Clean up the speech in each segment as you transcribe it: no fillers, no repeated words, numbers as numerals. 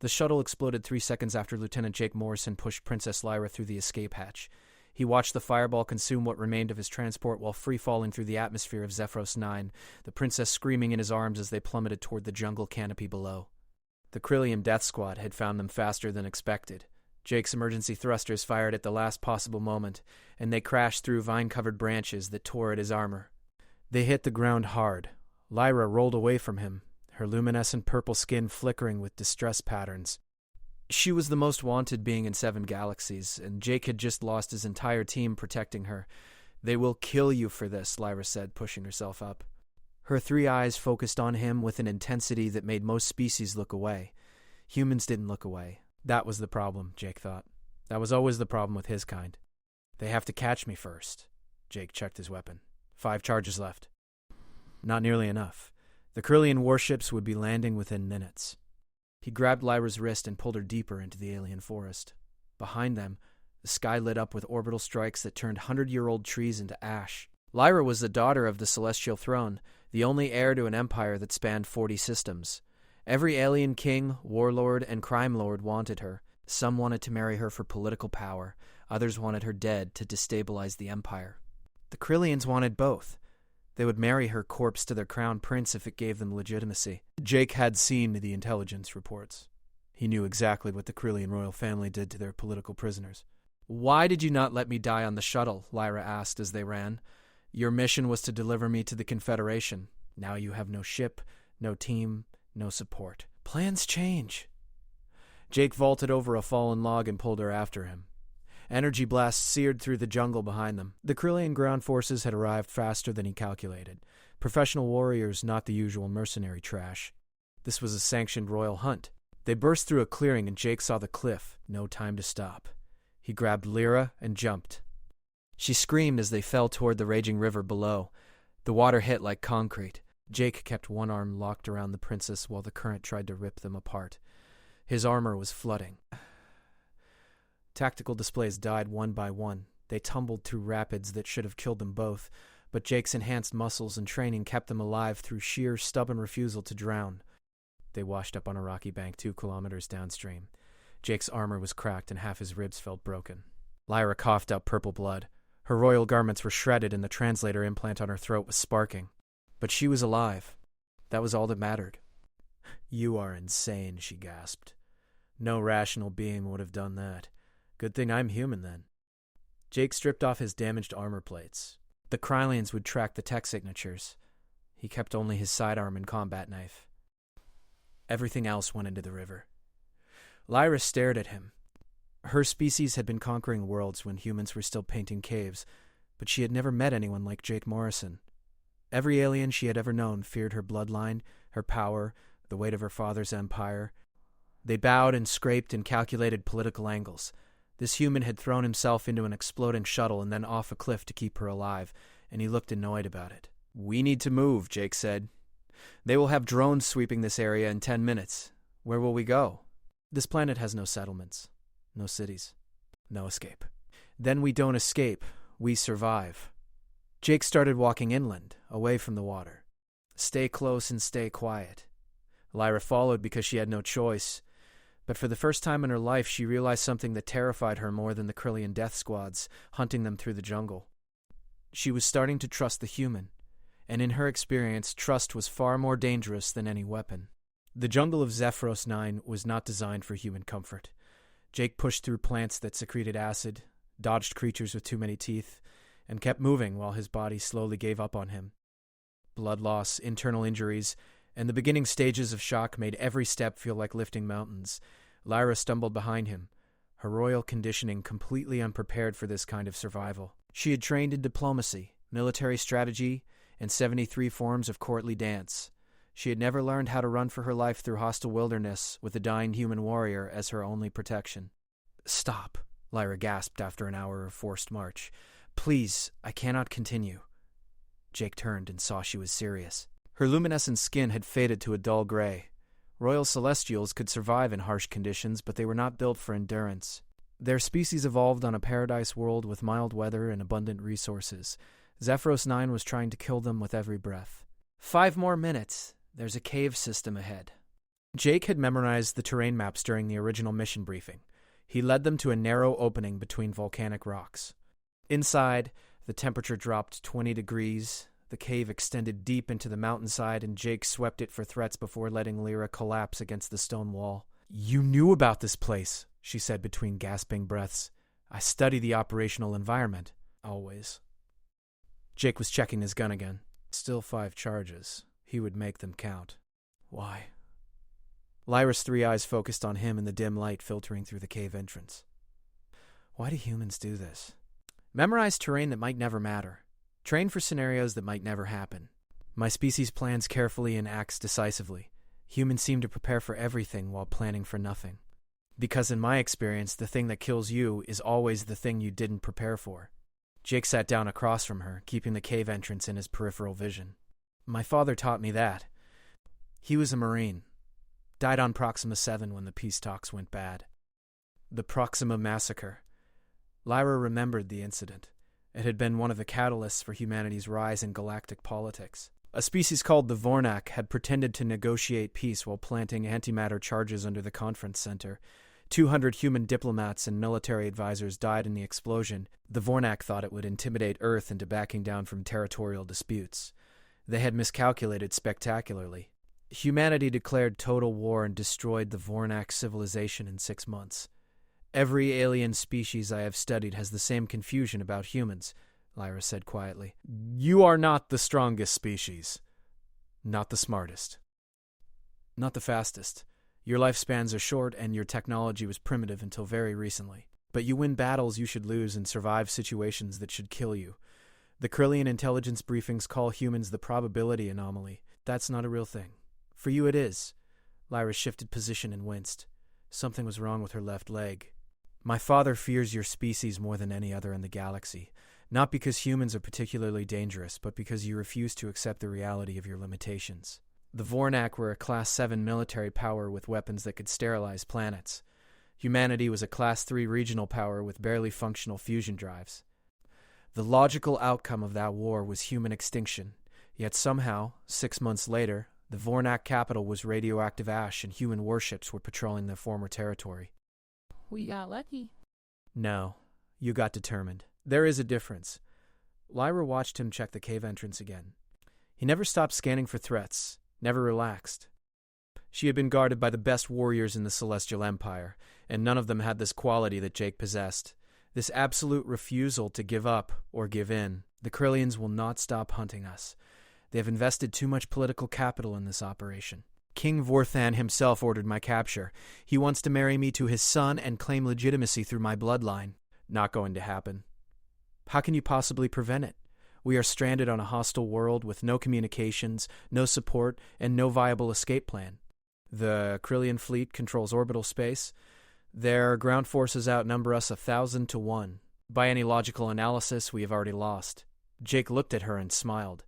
The shuttle exploded 3 seconds after Lieutenant Jake Morrison pushed Princess Lyra through the escape hatch. He watched the fireball consume what remained of his transport while free-falling through the atmosphere of Zephyros 9, the princess screaming in his arms as they plummeted toward the jungle canopy below. The Krillian death squad had found them faster than expected. Jake's emergency thrusters fired at the last possible moment, and they crashed through vine-covered branches that tore at his armor. They hit the ground hard. Lyra rolled away from him, her luminescent purple skin flickering with distress patterns. She was the most wanted being in 7 galaxies, and Jake had just lost his entire team protecting her. "They will kill you for this," Lyra said, pushing herself up. Her 3 eyes focused on him with an intensity that made most species look away. Humans didn't look away. That was the problem, Jake thought. That was always the problem with his kind. "They have to catch me first." Jake checked his weapon. 5 charges left. Not nearly enough. The Krillian warships would be landing within minutes. He grabbed Lyra's wrist and pulled her deeper into the alien forest. Behind them, the sky lit up with orbital strikes that turned 100-year-old trees into ash. Lyra was the daughter of the Celestial Throne, the only heir to an empire that spanned 40 systems. Every alien king, warlord, and crime lord wanted her. Some wanted to marry her for political power. Others wanted her dead to destabilize the empire. The Krillians wanted both. They would marry her corpse to their crown prince if it gave them legitimacy. Jake had seen the intelligence reports. He knew exactly what the Krillian royal family did to their political prisoners. "Why did you not let me die on the shuttle?" Lyra asked as they ran. "Your mission was to deliver me to the Confederation. Now you have no ship, no team, no support. Plans change." Jake vaulted over a fallen log and pulled her after him. Energy blasts seared through the jungle behind them. The Krillian ground forces had arrived faster than he calculated. Professional warriors, not the usual mercenary trash. This was a sanctioned royal hunt. They burst through a clearing and Jake saw the cliff. No time to stop. He grabbed Lyra and jumped. She screamed as they fell toward the raging river below. The water hit like concrete. Jake kept one arm locked around the princess while the current tried to rip them apart. His armor was flooding. Tactical displays died one by one. They tumbled through rapids that should have killed them both, but Jake's enhanced muscles and training kept them alive through sheer, stubborn refusal to drown. They washed up on a rocky bank 2 kilometers downstream. Jake's armor was cracked and half his ribs felt broken. Lyra coughed up purple blood. Her royal garments were shredded and the translator implant on her throat was sparking. But she was alive. That was all that mattered. "You are insane," she gasped. "No rational being would have done that. Good thing I'm human, then." Jake stripped off his damaged armor plates. The Krillians would track the tech signatures. He kept only his sidearm and combat knife. Everything else went into the river. Lyra stared at him. Her species had been conquering worlds when humans were still painting caves, but she had never met anyone like Jake Morrison. Every alien she had ever known feared her bloodline, her power, the weight of her father's empire. They bowed and scraped and calculated political angles. This human had thrown himself into an exploding shuttle and then off a cliff to keep her alive, and he looked annoyed about it. "We need to move," Jake said. "They will have drones sweeping this area in 10 minutes. Where will we go?" "This planet has no settlements, no cities, no escape." "Then we don't escape, we survive." Jake started walking inland, away from the water. "Stay close and stay quiet." Lyra followed because she had no choice. But for the first time in her life, she realized something that terrified her more than the Krillian death squads, hunting them through the jungle. She was starting to trust the human, and in her experience, trust was far more dangerous than any weapon. The jungle of Zephyros 9 was not designed for human comfort. Jake pushed through plants that secreted acid, dodged creatures with too many teeth, and kept moving while his body slowly gave up on him. Blood loss, internal injuries, and the beginning stages of shock made every step feel like lifting mountains. Lyra stumbled behind him, her royal conditioning completely unprepared for this kind of survival. She had trained in diplomacy, military strategy, and 73 forms of courtly dance. She had never learned how to run for her life through hostile wilderness with a dying human warrior as her only protection. "Stop," Lyra gasped after an hour of forced march. "Please, I cannot continue." Jake turned and saw she was serious. Her luminescent skin had faded to a dull gray. Royal Celestials could survive in harsh conditions, but they were not built for endurance. Their species evolved on a paradise world with mild weather and abundant resources. Zephyros 9 was trying to kill them with every breath. 5 more minutes. There's a cave system ahead." Jake had memorized the terrain maps during the original mission briefing. He led them to a narrow opening between volcanic rocks. Inside, the temperature dropped 20 degrees. The cave extended deep into the mountainside, and Jake swept it for threats before letting Lyra collapse against the stone wall. "You knew about this place," she said between gasping breaths. "I study the operational environment. Always." Jake was checking his gun again. Still 5 charges. He would make them count. Why? Lyra's 3 eyes focused on him in the dim light filtering through the cave entrance. Why do humans do this? Memorize terrain that might never matter. Train for scenarios that might never happen. My species plans carefully and acts decisively. Humans seem to prepare for everything while planning for nothing. Because in my experience, the thing that kills you is always the thing you didn't prepare for. Jake sat down across from her, keeping the cave entrance in his peripheral vision. My father taught me that. He was a Marine. Died on Proxima 7 when the peace talks went bad. The Proxima Massacre. Lyra remembered the incident. It had been one of the catalysts for humanity's rise in galactic politics. A species called the Vornak had pretended to negotiate peace while planting antimatter charges under the conference center. 200 human diplomats and military advisors died in the explosion. The Vornak thought it would intimidate Earth into backing down from territorial disputes. They had miscalculated spectacularly. Humanity declared total war and destroyed the Vornak civilization in 6 months. Every alien species I have studied has the same confusion about humans, Lyra said quietly. You are not the strongest species. Not the smartest. Not the fastest. Your lifespans are short and your technology was primitive until very recently. But you win battles you should lose and survive situations that should kill you. The Krillian intelligence briefings call humans the probability anomaly. That's not a real thing. For you it is. Lyra shifted position and winced. Something was wrong with her left leg. My father fears your species more than any other in the galaxy. Not because humans are particularly dangerous, but because you refuse to accept the reality of your limitations. The Vornak were a Class 7 military power with weapons that could sterilize planets. Humanity was a Class 3 regional power with barely functional fusion drives. The logical outcome of that war was human extinction. Yet somehow, 6 months later, the Vornak capital was radioactive ash and human warships were patrolling their former territory. We got lucky. No, you got determined. There is a difference. Lyra watched him check the cave entrance again. He never stopped scanning for threats, never relaxed. She had been guarded by the best warriors in the Celestial Empire, and none of them had this quality that Jake possessed. This absolute refusal to give up or give in. The Krillians will not stop hunting us. They have invested too much political capital in this operation. King Vorthan himself ordered my capture. He wants to marry me to his son and claim legitimacy through my bloodline. Not going to happen. How can you possibly prevent it? We are stranded on a hostile world with no communications, no support, and no viable escape plan. The Krillian fleet controls orbital space. Their ground forces outnumber us 1,000 to 1. By any logical analysis, we have already lost. Jake looked at her and smiled.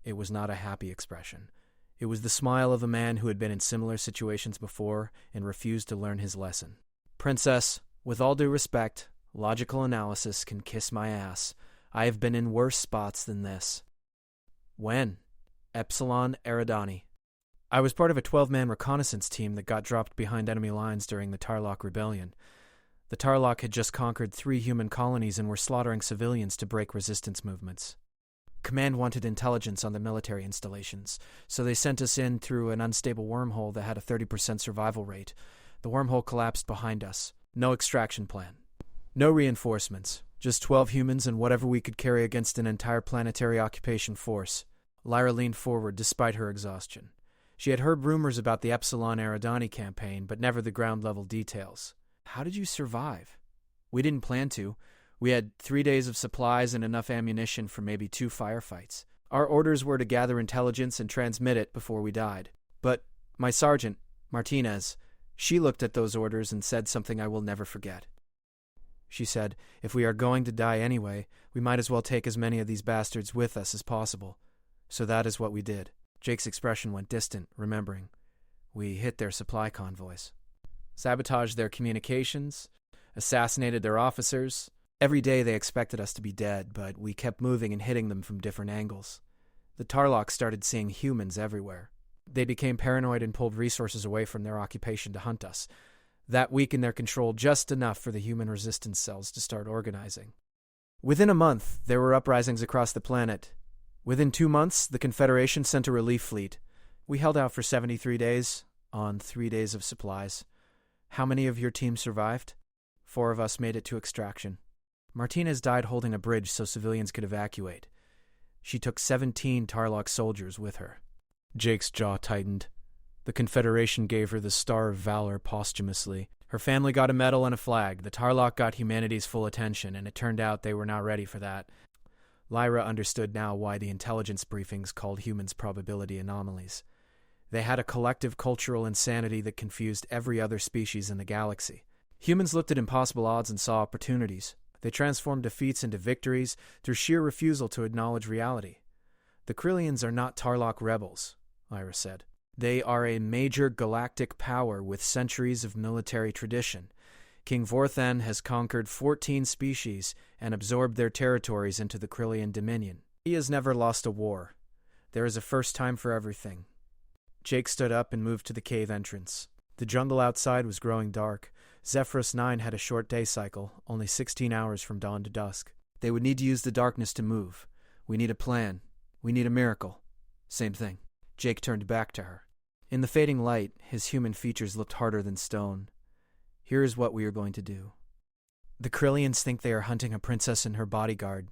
It was not a happy expression. It was the smile of a man who had been in similar situations before and refused to learn his lesson. Princess, with all due respect, logical analysis can kiss my ass. I have been in worse spots than this. When? Epsilon Eridani. I was part of a 12-man reconnaissance team that got dropped behind enemy lines during the Tarlok Rebellion. The Tarlok had just conquered 3 human colonies and were slaughtering civilians to break resistance movements. Command wanted intelligence on the military installations, so they sent us in through an unstable wormhole that had a 30% survival rate. The wormhole collapsed behind us. No extraction plan. No reinforcements. Just 12 humans and whatever we could carry against an entire planetary occupation force. Lyra leaned forward despite her exhaustion. She had heard rumors about the Epsilon Eridani campaign, but never the ground-level details. How did you survive? We didn't plan to. We had 3 days of supplies and enough ammunition for maybe 2 firefights. Our orders were to gather intelligence and transmit it before we died. But my sergeant, Martinez, she looked at those orders and said something I will never forget. She said, if we are going to die anyway, we might as well take as many of these bastards with us as possible. So that is what we did. Jake's expression went distant, remembering. We hit their supply convoys. Sabotaged their communications. Assassinated their officers. Every day they expected us to be dead, but we kept moving and hitting them from different angles. The Tarlock started seeing humans everywhere. They became paranoid and pulled resources away from their occupation to hunt us. That weakened their control just enough for the human resistance cells to start organizing. Within a month, there were uprisings across the planet. Within 2 months, the Confederation sent a relief fleet. We held out for 73 days, on 3 days of supplies. How many of your team survived? 4 of us made it to extraction. Martinez died holding a bridge so civilians could evacuate. She took 17 Tarlock soldiers with her. Jake's jaw tightened. The Confederation gave her the Star of Valor posthumously. Her family got a medal and a flag. The Tarlock got humanity's full attention, and it turned out they were not ready for that. Lyra understood now why the intelligence briefings called humans probability anomalies. They had a collective cultural insanity that confused every other species in the galaxy. Humans looked at impossible odds and saw opportunities. They transformed defeats into victories through sheer refusal to acknowledge reality. The Krillians are not Tarlock rebels, Lyra said. They are a major galactic power with centuries of military tradition. King Vorthan has conquered 14 species and absorbed their territories into the Krillian Dominion. He has never lost a war. There is a first time for everything. Jake stood up and moved to the cave entrance. The jungle outside was growing dark. Zephyros 9 had a short day cycle, only 16 hours from dawn to dusk. They would need to use the darkness to move. We need a plan. We need a miracle. Same thing. Jake turned back to her. In the fading light, his human features looked harder than stone. Here is what we are going to do. The Krillians think they are hunting a princess and her bodyguard.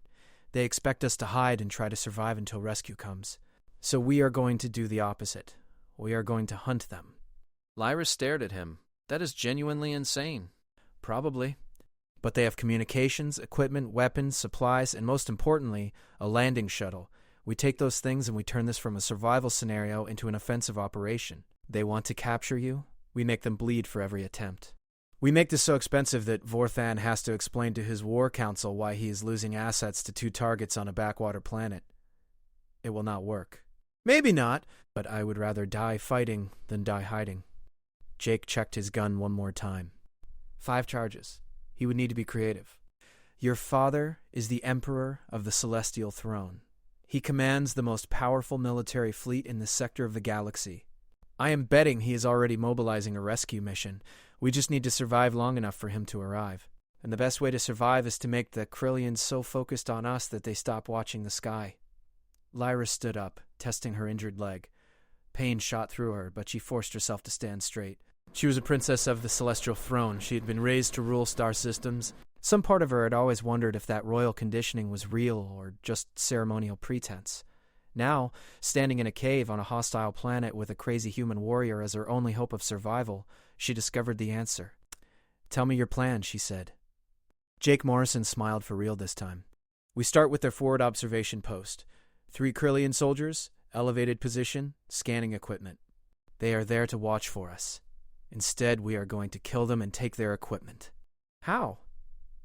They expect us to hide and try to survive until rescue comes. So we are going to do the opposite. We are going to hunt them. Lyra stared at him. That is genuinely insane. Probably. But they have communications, equipment, weapons, supplies, and most importantly, a landing shuttle. We take those things and we turn this from a survival scenario into an offensive operation. They want to capture you. We make them bleed for every attempt. We make this so expensive that Vorthan has to explain to his war council why he is losing assets to 2 targets on a backwater planet. It will not work. Maybe not, but I would rather die fighting than die hiding. Jake checked his gun one more time. 5 charges. He would need to be creative. Your father is the Emperor of the Celestial Throne. He commands the most powerful military fleet in this sector of the galaxy. I am betting he is already mobilizing a rescue mission. We just need to survive long enough for him to arrive. And the best way to survive is to make the Krillians so focused on us that they stop watching the sky. Lyra stood up, testing her injured leg. Pain shot through her, but she forced herself to stand straight. She was a princess of the Celestial Throne. She had been raised to rule star systems. Some part of her had always wondered if that royal conditioning was real or just ceremonial pretense. Now, standing in a cave on a hostile planet with a crazy human warrior as her only hope of survival, she discovered the answer. Tell me your plan, she said. Jake Morrison smiled for real this time. We start with their forward observation post. 3 Krillian soldiers, elevated position, scanning equipment. They are there to watch for us. Instead, we are going to kill them and take their equipment. How?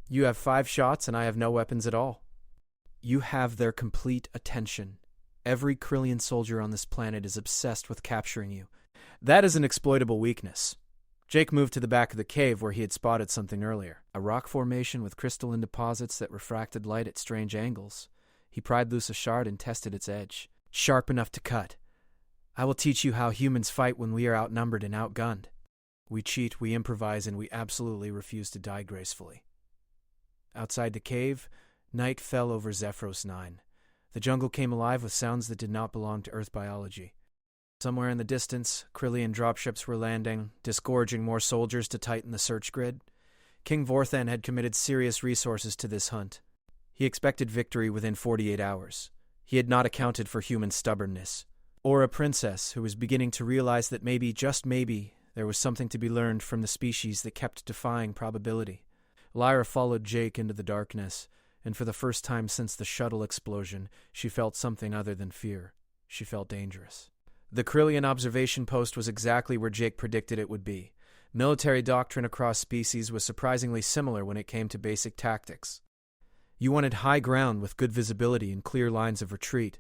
You have 5 shots and I have no weapons at all. You have their complete attention. Every Krillian soldier on this planet is obsessed with capturing you. That is an exploitable weakness. Jake moved to the back of the cave where he had spotted something earlier. A rock formation with crystalline deposits that refracted light at strange angles. He pried loose a shard and tested its edge. Sharp enough to cut. I will teach you how humans fight when we are outnumbered and outgunned. We cheat, we improvise, and we absolutely refuse to die gracefully. Outside the cave, night fell over Zephyros 9. The jungle came alive with sounds that did not belong to Earth biology. Somewhere in the distance, Krillian dropships were landing, disgorging more soldiers to tighten the search grid. King Vorthan had committed serious resources to this hunt. He expected victory within 48 hours. He had not accounted for human stubbornness. Or a princess who was beginning to realize that maybe, just maybe, there was something to be learned from the species that kept defying probability. Lyra followed Jake into the darkness, and for the first time since the shuttle explosion, she felt something other than fear. She felt dangerous. The Krillian observation post was exactly where Jake predicted it would be. Military doctrine across species was surprisingly similar when it came to basic tactics. You wanted high ground with good visibility and clear lines of retreat.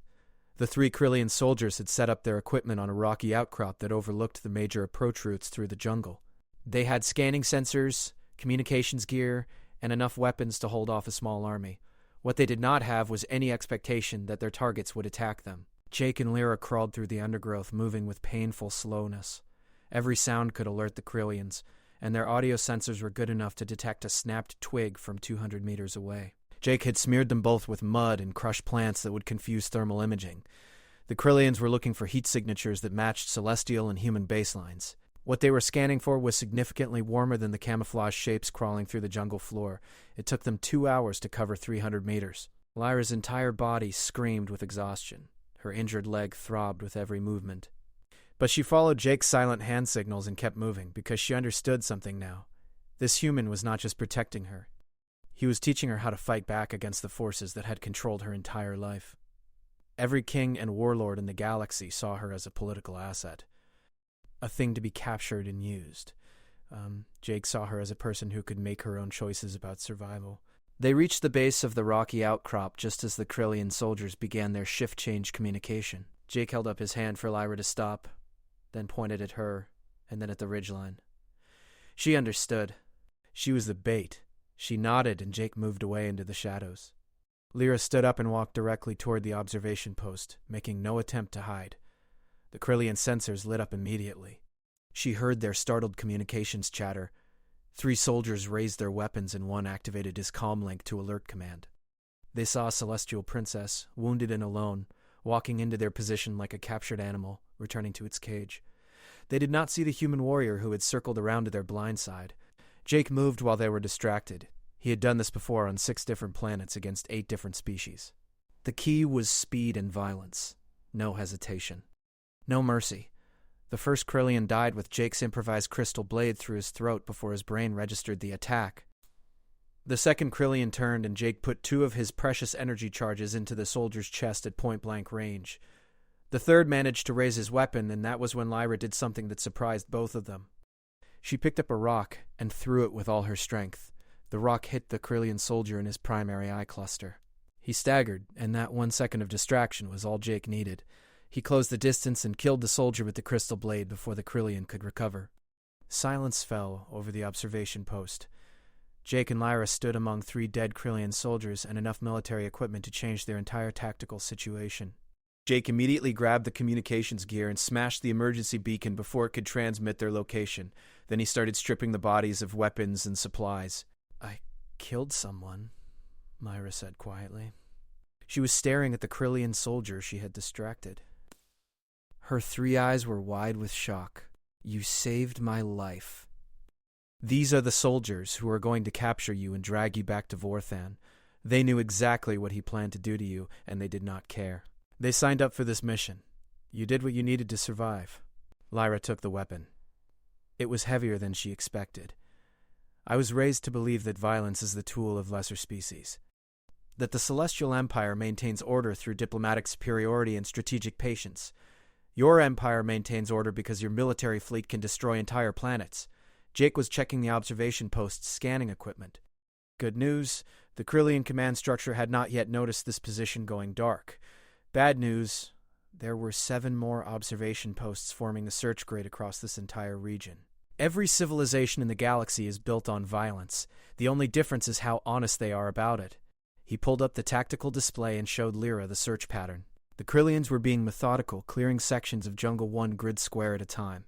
The 3 Krillian soldiers had set up their equipment on a rocky outcrop that overlooked the major approach routes through the jungle. They had scanning sensors, communications gear, and enough weapons to hold off a small army. What they did not have was any expectation that their targets would attack them. Jake and Lyra crawled through the undergrowth, moving with painful slowness. Every sound could alert the Krillians, and their audio sensors were good enough to detect a snapped twig from 200 meters away. Jake had smeared them both with mud and crushed plants that would confuse thermal imaging. The Krillians were looking for heat signatures that matched celestial and human baselines. What they were scanning for was significantly warmer than the camouflage shapes crawling through the jungle floor. It took them 2 hours to cover 300 meters. Lyra's entire body screamed with exhaustion. Her injured leg throbbed with every movement. But she followed Jake's silent hand signals and kept moving, because she understood something now. This human was not just protecting her. He was teaching her how to fight back against the forces that had controlled her entire life. Every king and warlord in the galaxy saw her as a political asset, a thing to be captured and used. Jake saw her as a person who could make her own choices about survival. They reached the base of the rocky outcrop just as the Krillian soldiers began their shift-change communication. Jake held up his hand for Lyra to stop, then pointed at her, and then at the ridgeline. She understood. She was the bait. She nodded, and Jake moved away into the shadows. Lyra stood up and walked directly toward the observation post, making no attempt to hide. The Krillian sensors lit up immediately. She heard their startled communications chatter. 3 soldiers raised their weapons and 1 activated his comlink to alert command. They saw a celestial princess, wounded and alone, walking into their position like a captured animal, returning to its cage. They did not see the human warrior who had circled around to their blind side. Jake moved while they were distracted. He had done this before on 6 different planets against 8 different species. The key was speed and violence. No hesitation. No mercy. The first Krillian died with Jake's improvised crystal blade through his throat before his brain registered the attack. The second Krillian turned, and Jake put 2 of his precious energy charges into the soldier's chest at point-blank range. The third managed to raise his weapon, and that was when Lyra did something that surprised both of them. She picked up a rock and threw it with all her strength. The rock hit the Krillian soldier in his primary eye cluster. He staggered, and that 1 second of distraction was all Jake needed. He closed the distance and killed the soldier with the crystal blade before the Krillian could recover. Silence fell over the observation post. Jake and Lyra stood among 3 dead Krillian soldiers and enough military equipment to change their entire tactical situation. Jake immediately grabbed the communications gear and smashed the emergency beacon before it could transmit their location. Then he started stripping the bodies of weapons and supplies. "I killed someone," Lyra said quietly. She was staring at the Krillian soldier she had distracted. Her 3 eyes were wide with shock. "You saved my life. These are the soldiers who are going to capture you and drag you back to Vorthan. They knew exactly what he planned to do to you, and they did not care. They signed up for this mission. You did what you needed to survive." Lyra took the weapon. It was heavier than she expected. "I was raised to believe that violence is the tool of lesser species. That the Celestial Empire maintains order through diplomatic superiority and strategic patience. Your empire maintains order because your military fleet can destroy entire planets." Jake was checking the observation post's scanning equipment. Good news, the Krillian command structure had not yet noticed this position going dark. Bad news, there were 7 more observation posts forming a search grid across this entire region. Every civilization in the galaxy is built on violence. The only difference is how honest they are about it. He pulled up the tactical display and showed Lyra the search pattern. The Krillians were being methodical, clearing sections of Jungle 1 grid square at a time.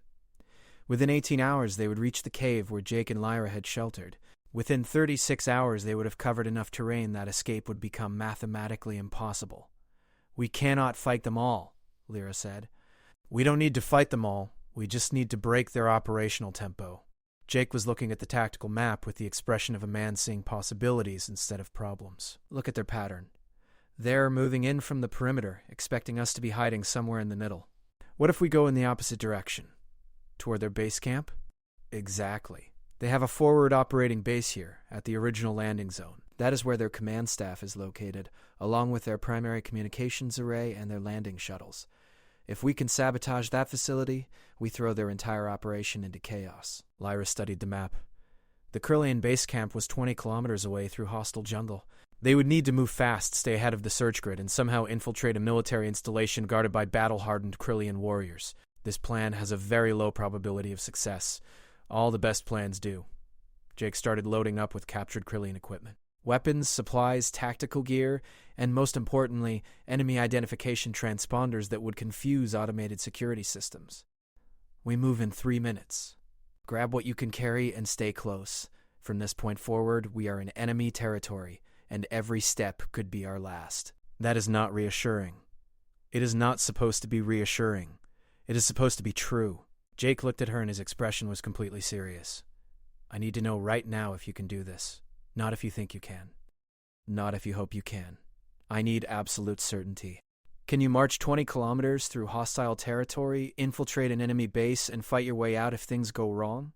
Within 18 hours, they would reach the cave where Jake and Lyra had sheltered. Within 36 hours, they would have covered enough terrain that escape would become mathematically impossible. "We cannot fight them all," Lyra said. "We don't need to fight them all. We just need to break their operational tempo." Jake was looking at the tactical map with the expression of a man seeing possibilities instead of problems. "Look at their pattern. They're moving in from the perimeter, expecting us to be hiding somewhere in the middle. What if we go in the opposite direction? Toward their base camp?" "Exactly. They have a forward operating base here, at the original landing zone. That is where their command staff is located, along with their primary communications array and their landing shuttles. If we can sabotage that facility, we throw their entire operation into chaos." Lyra studied the map. The Krillian base camp was 20 kilometers away through hostile jungle. They would need to move fast, stay ahead of the search grid, and somehow infiltrate a military installation guarded by battle-hardened Krillian warriors. This plan has a very low probability of success. All the best plans do. Jake started loading up with captured Krillian equipment. Weapons, supplies, tactical gear, and most importantly, enemy identification transponders that would confuse automated security systems. We move in 3 minutes. Grab what you can carry and stay close. From this point forward, we are in enemy territory, and every step could be our last. That is not reassuring. It is not supposed to be reassuring. It is supposed to be true. Jake looked at her and his expression was completely serious. I need to know right now if you can do this. Not if you think you can. Not if you hope you can. I need absolute certainty. Can you march 20 kilometers through hostile territory, infiltrate an enemy base, and fight your way out if things go wrong?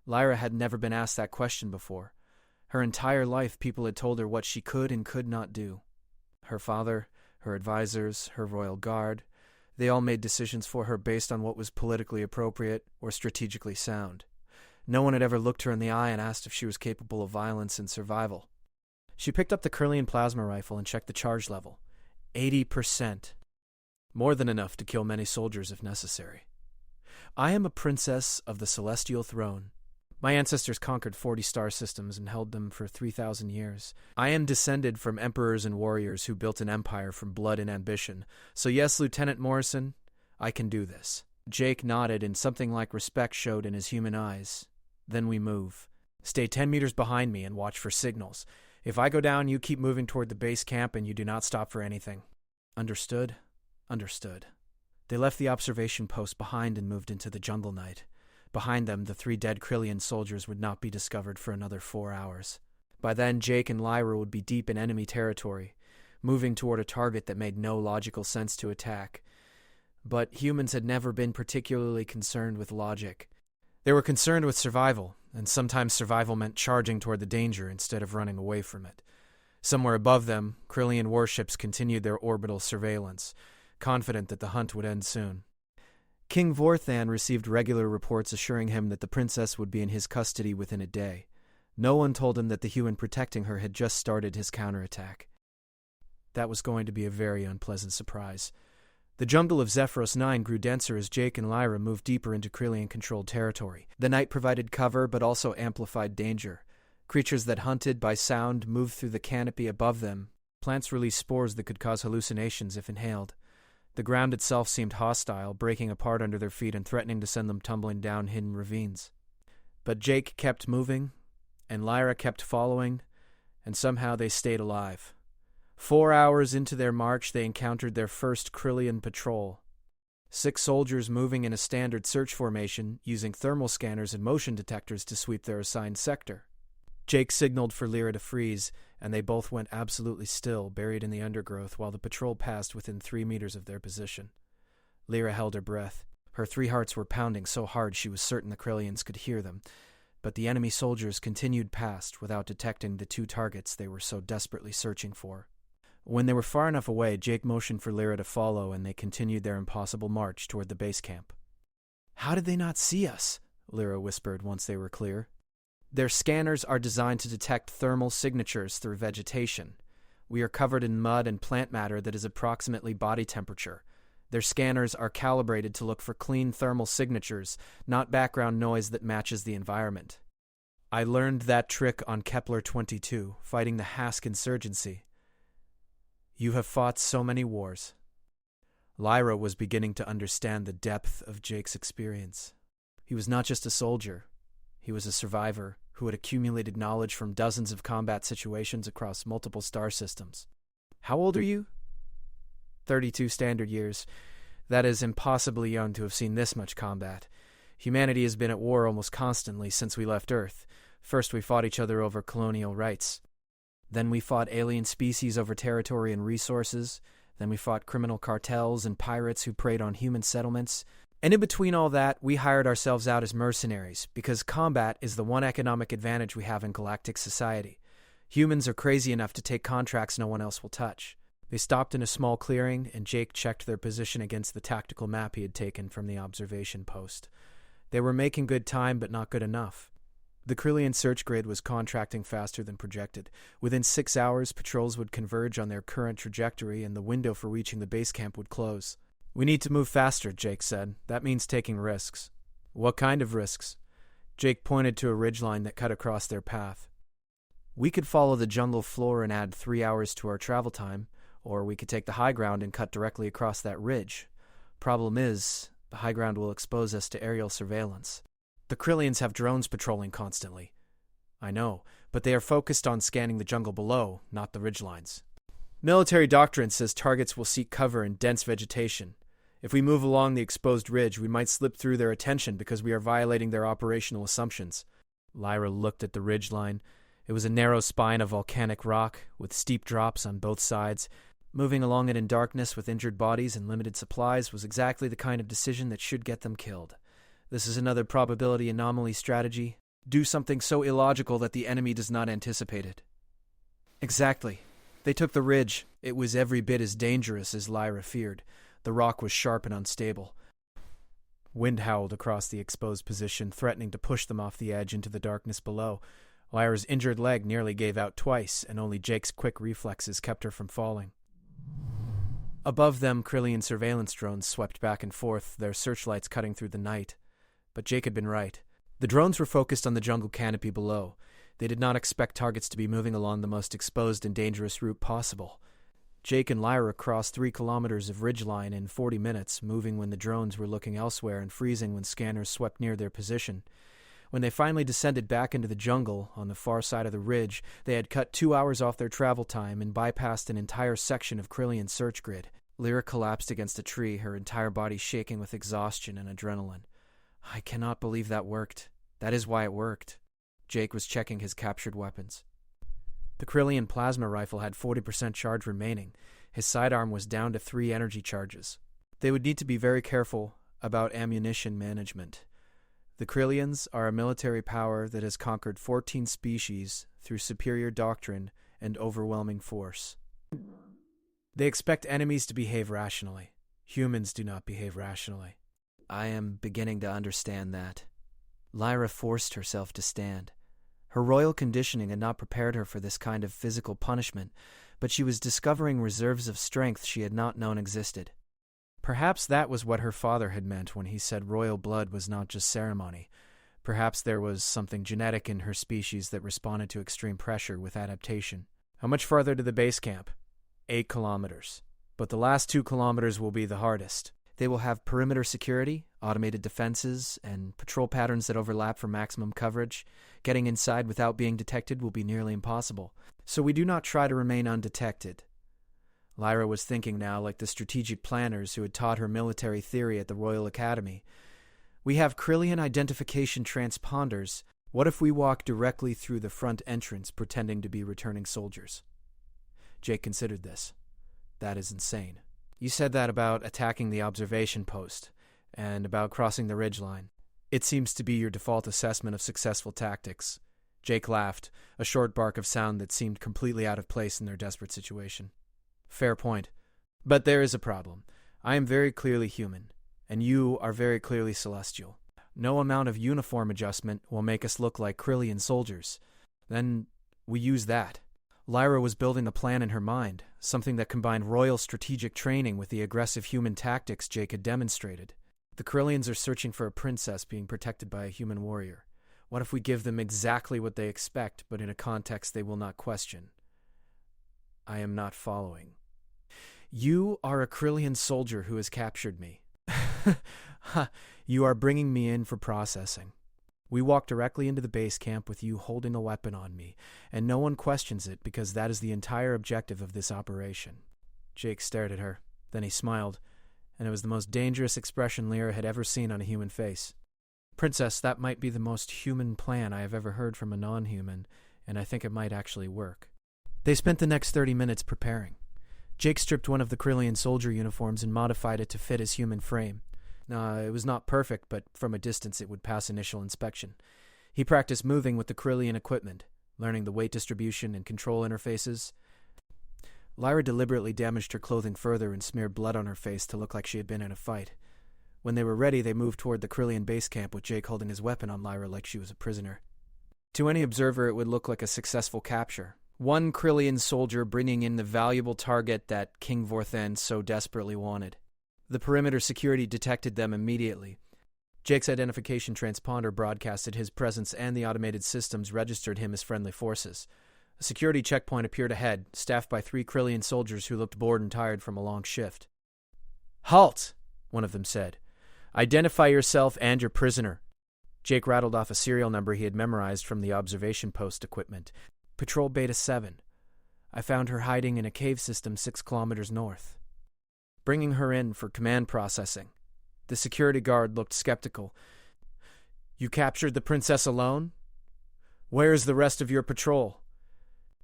Lyra had never been asked that question before. Her entire life, people had told her what she could and could not do. Her father, her advisors, her royal guard, they all made decisions for her based on what was politically appropriate or strategically sound. No one had ever looked her in the eye and asked if she was capable of violence and survival. She picked up the Kirlian plasma rifle and checked the charge level. 80%. More than enough to kill many soldiers if necessary. I am a princess of the celestial throne. My ancestors conquered 40 star systems and held them for 3,000 years. I am descended from emperors and warriors who built an empire from blood and ambition. So yes, Lieutenant Morrison, I can do this. Jake nodded and something like respect showed in his human eyes. Then we move. Stay 10 meters behind me and watch for signals. If I go down, you keep moving toward the base camp and you do not stop for anything. Understood? Understood. They left the observation post behind and moved into the jungle night. Behind them, the 3 dead Krillian soldiers would not be discovered for another 4 hours. By then, Jake and Lyra would be deep in enemy territory, moving toward a target that made no logical sense to attack. But humans had never been particularly concerned with logic. They were concerned with survival, and sometimes survival meant charging toward the danger instead of running away from it. Somewhere above them, Krillian warships continued their orbital surveillance, confident that the hunt would end soon. King Vorthan received regular reports assuring him that the princess would be in his custody within a day. No one told him that the human protecting her had just started his counterattack. That was going to be a very unpleasant surprise. The jungle of Zephyros 9 grew denser as Jake and Lyra moved deeper into Krillian-controlled territory. The night provided cover but also amplified danger. Creatures that hunted by sound moved through the canopy above them. Plants released spores that could cause hallucinations if inhaled. The ground itself seemed hostile, breaking apart under their feet and threatening to send them tumbling down hidden ravines. But Jake kept moving, and Lyra kept following, and somehow they stayed alive. 4 hours into their march, they encountered their first Krillian patrol. 6 soldiers moving in a standard search formation, using thermal scanners and motion detectors to sweep their assigned sector. Jake signaled for Lyra to freeze, and they both went absolutely still, buried in the undergrowth, while the patrol passed within 3 meters of their position. Lyra held her breath. Her 3 hearts were pounding so hard she was certain the Krillians could hear them, but the enemy soldiers continued past without detecting the 2 targets they were so desperately searching for. When they were far enough away, Jake motioned for Lyra to follow, and they continued their impossible march toward the base camp. "How did they not see us?" Lyra whispered once they were clear. "Their scanners are designed to detect thermal signatures through vegetation. We are covered in mud and plant matter that is approximately body temperature. Their scanners are calibrated to look for clean thermal signatures, not background noise that matches the environment. I learned that trick on Kepler-22, fighting the Hask insurgency. You have fought so many wars." Lyra was beginning to understand the depth of Jake's experience. He was not just a soldier. He was a survivor who had accumulated knowledge from dozens of combat situations across multiple star systems. "How old are you?" 32 standard years. That is impossibly young to have seen this much combat. Humanity has been at war almost constantly since we left Earth. First we fought each other over colonial rights. Then we fought alien species over territory and resources. Then we fought criminal cartels and pirates who preyed on human settlements. And in between all that, we hired ourselves out as mercenaries, because combat is the one economic advantage we have in galactic society. Humans are crazy enough to take contracts no one else will touch. They stopped in a small clearing, and Jake checked their position against the tactical map he had taken from the observation post. They were making good time, but not good enough. The Krillian search grid was contracting faster than projected. Within 6 hours, patrols would converge on their current trajectory, and the window for reaching the base camp would close. "We need to move faster," Jake said. "That means taking risks." "What kind of risks?" Jake pointed to a ridgeline that cut across their path. We could follow the jungle floor and add 3 hours to our travel time, or we could take the high ground and cut directly across that ridge. Problem is, the high ground will expose us to aerial surveillance. The Krillians have drones patrolling constantly. I know, but they are focused on scanning the jungle below, not the ridgelines. Military doctrine says targets will seek cover in dense vegetation. If we move along the exposed ridge, we might slip through their attention because we are violating their operational assumptions. Lyra looked at the ridgeline. It was a narrow spine of volcanic rock, with steep drops on both sides. Moving along it in darkness with injured bodies and limited supplies was exactly the kind of decision that should get them killed. This is another probability anomaly strategy. Do something so illogical that the enemy does not anticipate it. Exactly. They took the ridge. It was every bit as dangerous as Lyra feared. The rock was sharp and unstable. Wind howled across the exposed position, threatening to push them off the edge into the darkness below. Lyra's injured leg nearly gave out twice, and only Jake's quick reflexes kept her from falling. Above them, Krillian surveillance drones swept back and forth, their searchlights cutting through the night. But Jake had been right. The drones were focused on the jungle canopy below. They did not expect targets to be moving along the most exposed and dangerous route possible. Jake and Lyra crossed 3 kilometers of ridgeline in 40 minutes, moving when the drones were looking elsewhere and freezing when scanners swept near their position. When they finally descended back into the jungle, on the far side of the ridge, they had cut 2 hours off their travel time and bypassed an entire section of Krillian search grid. Lyra collapsed against a tree, her entire body shaking with exhaustion and adrenaline. I cannot believe that worked. That is why it worked. Jake was checking his captured weapons. The Krillian plasma rifle had 40% charge remaining. His sidearm was down to 3 energy charges. They would need to be very careful about ammunition management. The Krillians are a military power that has conquered 14 species through superior doctrine and overwhelming force. They expect enemies to behave rationally. Humans do not behave rationally. I am beginning to understand that. Lyra forced herself to stand. Her royal conditioning had not prepared her for this kind of physical punishment, but she was discovering reserves of strength she had not known existed. Perhaps that was what her father had meant when he said royal blood was not just ceremony. Perhaps there was something genetic in her species that responded to extreme pressure with adaptation. How much farther to the base camp? 8 kilometers. But the last 2 kilometers will be the hardest. They will have perimeter security, automated defenses, and patrol patterns that overlap for maximum coverage. Getting inside without being detected will be nearly impossible. So we do not try to remain undetected. Lyra was thinking now like the strategic planners who had taught her military theory at the Royal Academy. We have Krillian identification transponders. What if we walk directly through the front entrance pretending to be returning soldiers? Jake considered this. That is insane. You said that about attacking the observation post, and about crossing the ridgeline. It seems to be your default assessment of successful tactics. Jake laughed, a short bark of sound that seemed completely out of place in their desperate situation. Fair point. But there is a problem. I am very clearly human, and you are very clearly celestial. No amount of uniform adjustment will make us look like Krillian soldiers. Then we use that. Lyra was building a plan in her mind, something that combined royal strategic training with the aggressive human tactics Jake had demonstrated. The Krillians are searching for a princess being protected by a human warrior. What if we give them exactly what they expect, but in a context they will not question? I am not following. You are a Krillian soldier who has captured me. You are bringing me in for processing. We walk directly into the base camp with you holding a weapon on me, and no one questions it because that is the entire objective of this operation. Jake stared at her. Then he smiled, and it was the most dangerous expression Lyra had ever seen on a human face. Princess, that might be the most human plan I have ever heard from a non-human, and I think it might actually work. They spent the next 30 minutes preparing. Jake stripped one of the Krillian soldier uniforms and modified it to fit his human frame. It was not perfect, but from a distance it would pass initial inspection. He practiced moving with the Krillian equipment, learning the weight distribution and control interfaces. Lyra deliberately damaged her clothing further and smeared blood on her face to look like she had been in a fight. When they were ready, they moved toward the Krillian base camp with Jake holding his weapon on Lyra like she was a prisoner. To any observer, it would look like a successful capture. One Krillian soldier bringing in the valuable target that King Vorthen so desperately wanted. The perimeter security detected them immediately. Jake's identification transponder broadcasted his presence, and the automated systems registered him as friendly forces. A security checkpoint appeared ahead, staffed by 3 Krillian soldiers who looked bored and tired from a long shift. "Halt!" one of them said. "Identify yourself and your prisoner." Jake rattled off a serial number he had memorized from the observation post equipment. "Patrol Beta 7. I found her hiding in a cave system 6 kilometers north." "Bringing her in for command processing." The security guard looked skeptical. "You captured the princess alone? Where is the rest of your patrol?"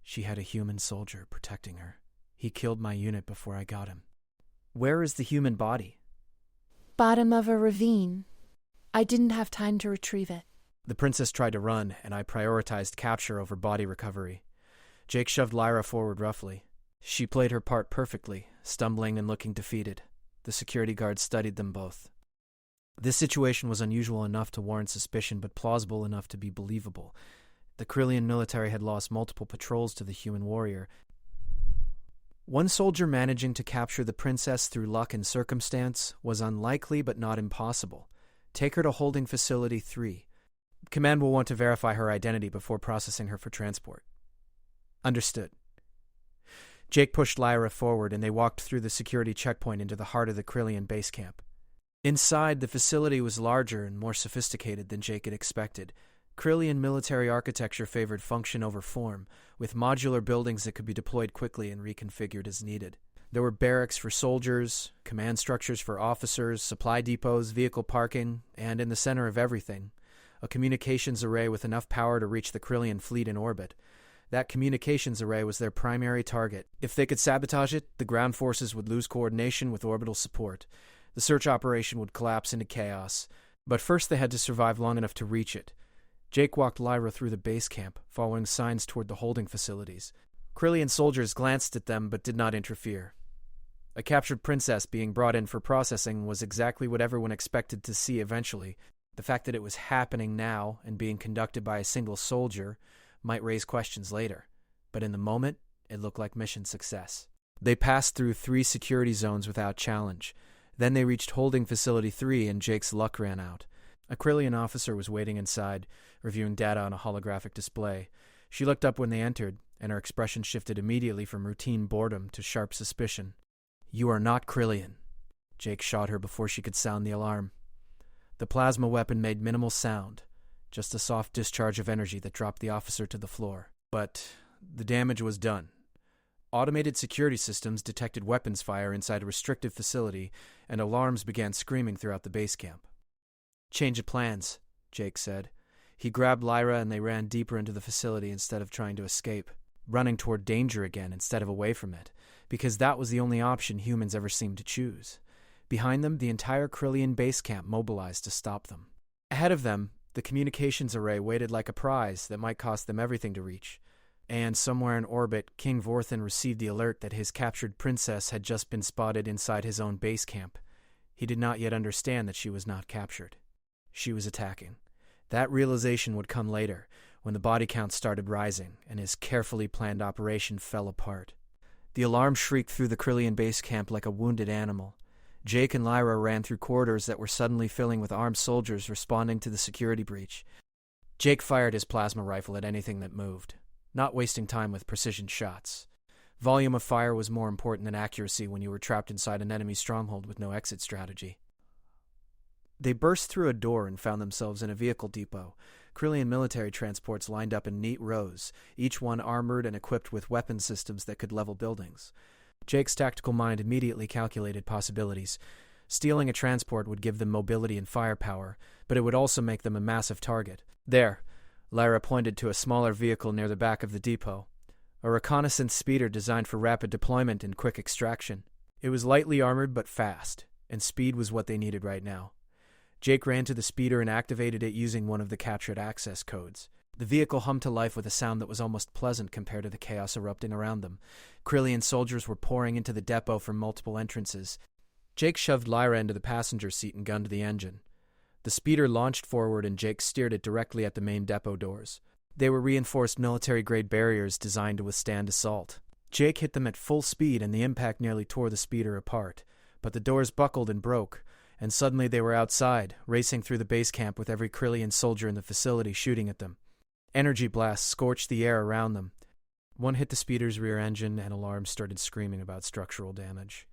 "She had a human soldier protecting her. He killed my unit before I got him." "Where is the human body?" Bottom of a ravine. I didn't have time to retrieve it. The princess tried to run, and I prioritized capture over body recovery. Jake shoved Lyra forward roughly. She played her part perfectly, stumbling and looking defeated. The security guards studied them both. This situation was unusual enough to warrant suspicion, but plausible enough to be believable. The Krillian military had lost multiple patrols to the human warrior. One soldier managing to capture the princess through luck and circumstance was unlikely but not impossible. Take her to Holding Facility 3. Command will want to verify her identity before processing her for transport. Understood. Jake pushed Lyra forward, and they walked through the security checkpoint into the heart of the Krillian base camp. Inside, the facility was larger and more sophisticated than Jake had expected. Krillian military architecture favored function over form, with modular buildings that could be deployed quickly and reconfigured as needed. There were barracks for soldiers, command structures for officers, supply depots, vehicle parking, and in the center of everything, a communications array with enough power to reach the Krillian fleet in orbit. That communications array was their primary target. If they could sabotage it, the ground forces would lose coordination with orbital support. The search operation would collapse into chaos. But first they had to survive long enough to reach it. Jake walked Lyra through the base camp, following signs toward the holding facilities. Krillian soldiers glanced at them but did not interfere. A captured princess being brought in for processing was exactly what everyone expected to see eventually. The fact that it was happening now and being conducted by a single soldier might raise questions later, but in the moment, it looked like mission success. They passed through 3 security zones without challenge. Then they reached Holding Facility 3 and Jake's luck ran out. A Krillian officer was waiting inside, reviewing data on a holographic display. She looked up when they entered, and her expression shifted immediately from routine boredom to sharp suspicion. "You are not Krillian." Jake shot her before she could sound the alarm. The plasma weapon made minimal sound, just a soft discharge of energy that dropped the officer to the floor. But the damage was done. Automated security systems detected weapons fire inside a restricted facility, and alarms began screaming throughout the base camp. "Change of plans," Jake said. He grabbed Lyra and they ran deeper into the facility instead of trying to escape, running toward danger again instead of away from it, because that was the only option humans ever seemed to choose. Behind them, the entire Krillian base camp mobilized to stop them. Ahead of them, the communications array waited like a prize that might cost them everything to reach. And somewhere in orbit, King Vorthan received the alert that his captured princess had just been spotted inside his own base camp. He did not yet understand that she was not captured. She was attacking. That realization would come later, when the body count started rising, and his carefully planned operation fell apart. The alarm shrieked through the Krillian base camp like a wounded animal. Jake and Lyra ran through corridors that were suddenly filling with armed soldiers responding to the security breach. Jake fired his plasma rifle at anything that moved, not wasting time with precision shots. Volume of fire was more important than accuracy when you were trapped inside an enemy stronghold with no exit strategy. They burst through a door and found themselves in a vehicle depot. Krillian military transports lined up in neat rows, each one armored and equipped with weapon systems that could level buildings. Jake's tactical mind immediately calculated possibilities. Stealing a transport would give them mobility and firepower, but it would also make them a massive target. There, Lyra pointed to a smaller vehicle near the back of the depot. A reconnaissance speeder designed for rapid deployment and quick extraction. It was lightly armored but fast, and speed was what they needed right now. Jake ran to the speeder and activated it using one of the captured access codes. The vehicle hummed to life with a sound that was almost pleasant compared to the chaos erupting around them. Krillian soldiers were pouring into the depot from multiple entrances. Jake shoved Lyra into the passenger seat and gunned the engine. The speeder launched forward and Jake steered it directly at the main depot doors. They were reinforced military-grade barriers designed to withstand assault. Jake hit them at full speed and the impact nearly tore the speeder apart. But the doors buckled and broke, and suddenly they were outside, racing through the base camp with every Krillian soldier in the facility shooting at them. Energy blasts scorched the air around them. One hit the speeder's rear engine, and alarms started screaming about structural damage.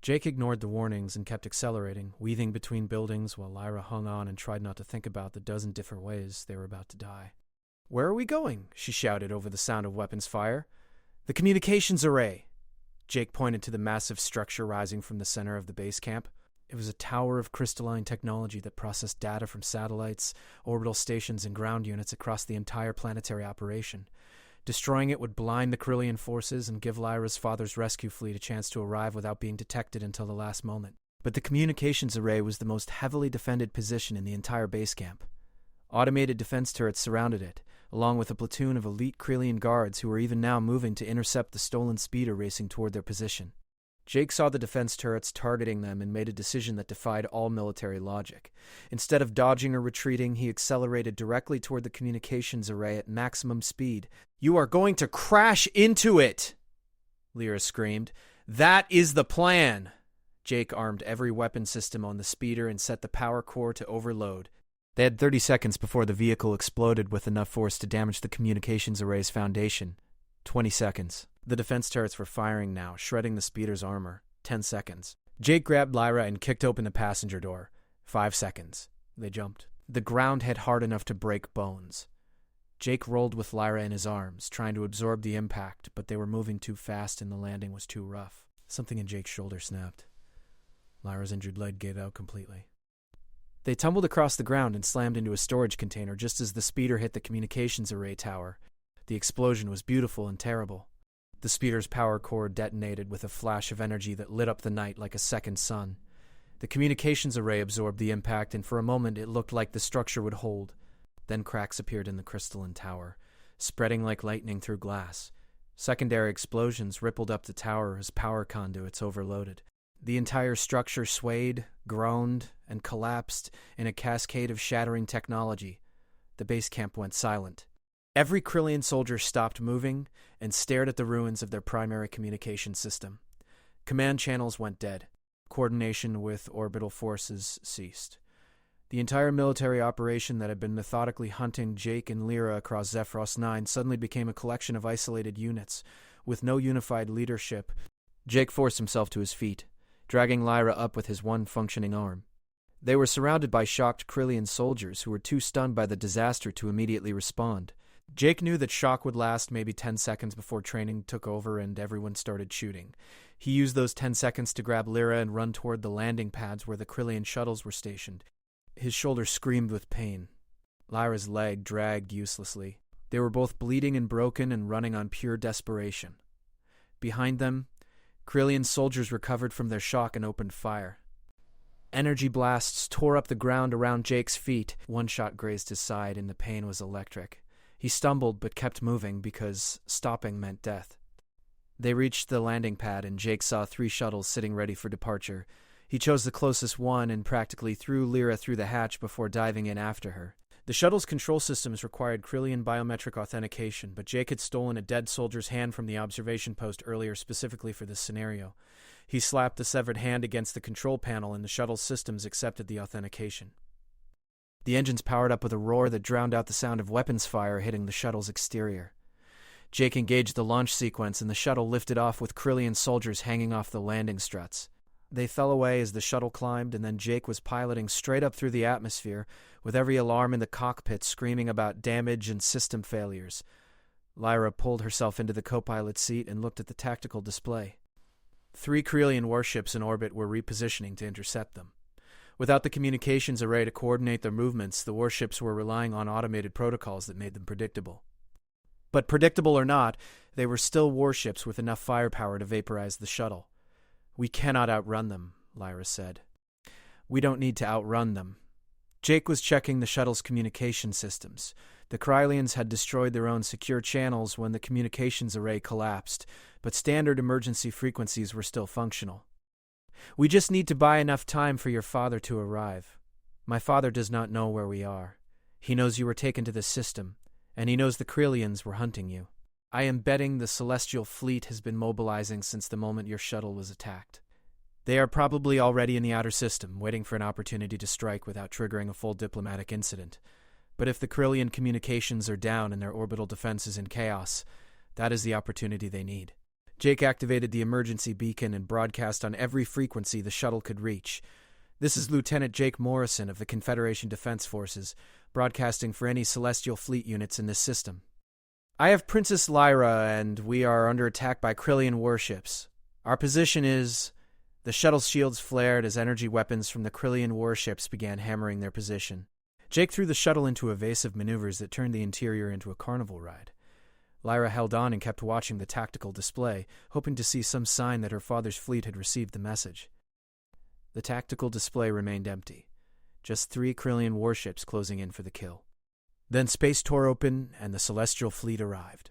Jake ignored the warnings and kept accelerating, weaving between buildings while Lyra hung on and tried not to think about the dozen different ways they were about to die. "Where are we going?" she shouted over the sound of weapons fire. "The communications array." Jake pointed to the massive structure rising from the center of the base camp. It was a tower of crystalline technology that processed data from satellites, orbital stations, and ground units across the entire planetary operation. Destroying it would blind the Corellian forces and give Lyra's father's rescue fleet a chance to arrive without being detected until the last moment. But the communications array was the most heavily defended position in the entire base camp. Automated defense turrets surrounded it, along with a platoon of elite Corellian guards who were even now moving to intercept the stolen speeder racing toward their position. Jake saw the defense turrets targeting them and made a decision that defied all military logic. Instead of dodging or retreating, he accelerated directly toward the communications array at maximum speed. "You are going to crash into it!" Lyra screamed. "That is the plan!" Jake armed every weapon system on the speeder and set the power core to overload. They had 30 seconds before the vehicle exploded with enough force to damage the communications array's foundation. 20 seconds. The defense turrets were firing now, shredding the speeder's armor. 10 seconds. Jake grabbed Lyra and kicked open the passenger door. 5 seconds. They jumped. The ground hit hard enough to break bones. Jake rolled with Lyra in his arms, trying to absorb the impact, but they were moving too fast and the landing was too rough. Something in Jake's shoulder snapped. Lyra's injured leg gave out completely. They tumbled across the ground and slammed into a storage container just as the speeder hit the communications array tower. The explosion was beautiful and terrible. The speeder's power core detonated with a flash of energy that lit up the night like a second sun. The communications array absorbed the impact, and for a moment it looked like the structure would hold. Then cracks appeared in the crystalline tower, spreading like lightning through glass. Secondary explosions rippled up the tower as power conduits overloaded. The entire structure swayed, groaned, and collapsed in a cascade of shattering technology. The base camp went silent. Every Corellian soldier stopped moving and stared at the ruins of their primary communication system. Command channels went dead. Coordination with orbital forces ceased. The entire military operation that had been methodically hunting Jake and Lyra across Zephyros 9 suddenly became a collection of isolated units, with no unified leadership. Jake forced himself to his feet, dragging Lyra up with his one functioning arm. They were surrounded by shocked Corellian soldiers who were too stunned by the disaster to immediately respond. Jake knew that shock would last maybe 10 seconds before training took over and everyone started shooting. He used those 10 seconds to grab Lyra and run toward the landing pads where the Corellian shuttles were stationed. His shoulder screamed with pain. Lyra's leg dragged uselessly. They were both bleeding and broken and running on pure desperation. Behind them, Corellian soldiers recovered from their shock and opened fire. Energy blasts tore up the ground around Jake's feet. One shot grazed his side and the pain was electric. He stumbled but kept moving because stopping meant death. They reached the landing pad and Jake saw 3 shuttles sitting ready for departure. He chose the closest one and practically threw Lyra through the hatch before diving in after her. The shuttle's control systems required Corellian biometric authentication, but Jake had stolen a dead soldier's hand from the observation post earlier specifically for this scenario. He slapped the severed hand against the control panel and the shuttle's systems accepted the authentication. The engines powered up with a roar that drowned out the sound of weapons fire hitting the shuttle's exterior. Jake engaged the launch sequence and the shuttle lifted off with Corellian soldiers hanging off the landing struts. They fell away as the shuttle climbed, and then Jake was piloting straight up through the atmosphere, with every alarm in the cockpit screaming about damage and system failures. Lyra pulled herself into the co-pilot's seat and looked at the tactical display. 3 Corellian warships in orbit were repositioning to intercept them. Without the communications array to coordinate their movements, the warships were relying on automated protocols that made them predictable. But predictable or not, they were still warships with enough firepower to vaporize the shuttle. "We cannot outrun them," Lyra said. "We don't need to outrun them." Jake was checking the shuttle's communication systems. The Corellians had destroyed their own secure channels when the communications array collapsed, but standard emergency frequencies were still functional. "We just need to buy enough time for your father to arrive. My father does not know where we are. He knows you were taken to this system, and he knows the Corellians were hunting you. I am betting the Celestial Fleet has been mobilizing since the moment your shuttle was attacked. They are probably already in the outer system, waiting for an opportunity to strike without triggering a full diplomatic incident. But if the Corellian communications are down and their orbital defense is in chaos, That is the opportunity they need. Jake activated the emergency beacon and broadcast on every frequency the shuttle could reach. This is Lieutenant Jake Morrison of the Confederation Defense Forces, broadcasting for any celestial fleet units in this system. I have Princess Lyra, and we are under attack by Krillian warships. Our position is... The shuttle's shields flared as energy weapons from the Krillian warships began hammering their position. Jake threw the shuttle into evasive maneuvers that turned the interior into a carnival ride. Lyra held on and kept watching the tactical display, hoping to see some sign that her father's fleet had received the message. The tactical display remained empty. Just 3 Krillian warships closing in for the kill. Then space tore open and the celestial fleet arrived.